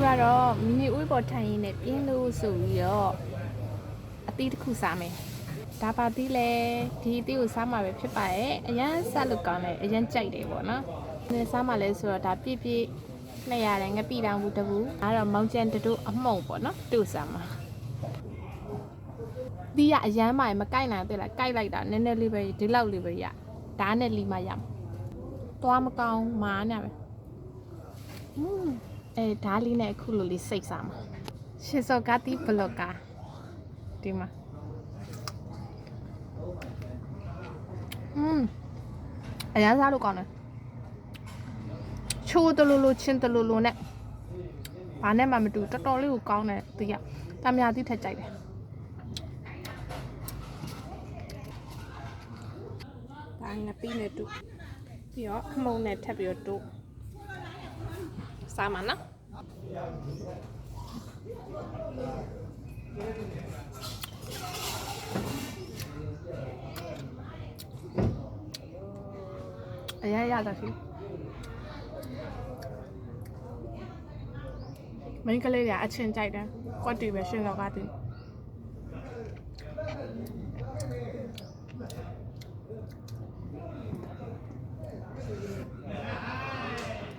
ကတော့မီနီဥပေါ်ထိုင်ရင်းနဲ့ပြင်းလို့ဆိုပြီးတော့အသီးတစ်ခုစားမယ်ဒါပါသီးလဲဒီအသီးကိုစားမှာပဲဖြစ်ပါရဲ့အရန်ဆက်လို့ကောင်းတယ်အရန်ကြိုက်တယ်ပေါ့နော်ဒီစားမှာလဲဆိုတော့ဒါပြည့်ပြည့်နှစ်ရတယ်ငပိတောင်ဘူးတဘူးအဲ့တော့မောင်ကျန်တို့အမှုံပေါ့နော်တို့စားမှာသီးရအရန်မိုင်မကိုက်နိုင်သေးလားကိုက်လိုက်တာနည်းနည်းလေးပဲဒီလောက်လေးပဲရဓာတ်နဲ့လီမှရမှာသွားမကောင်းမာနေပဲဓာတ်လေးနဲ့အခုလိုလေးစိတ်စားမှာရှေစောကတိဘလော့ကာဒီမှာအရန်စားလို့ကောင်းတယ်ချိုးတလူလူချင်းတလူလူနဲ့ဘာနဲ့မှမတူတော်တော်လေးကိုကောင်းတယ်ဒီကတမယာတိထက်ကြိုက်တယ်ဒါငပိနဲ့တူပြီးတော့အမုံနဲ့ထပ်ပြီးတော့တူစားမှာနော်အရရတာရှိမင်းကလေးကအချင်းကြိုက်တယ်ကွက်တီပဲရှင်တော့ကတည်း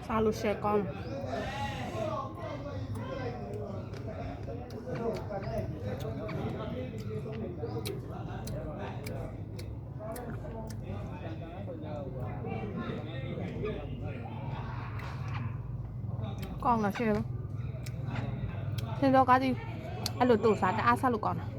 စားလို့ရှယ်ကောင်းကောင်းလားရှယ်ရှင်တော့ကတည်းအဲ့လိုတို့စားတအားစားလို့ကောင်းတယ်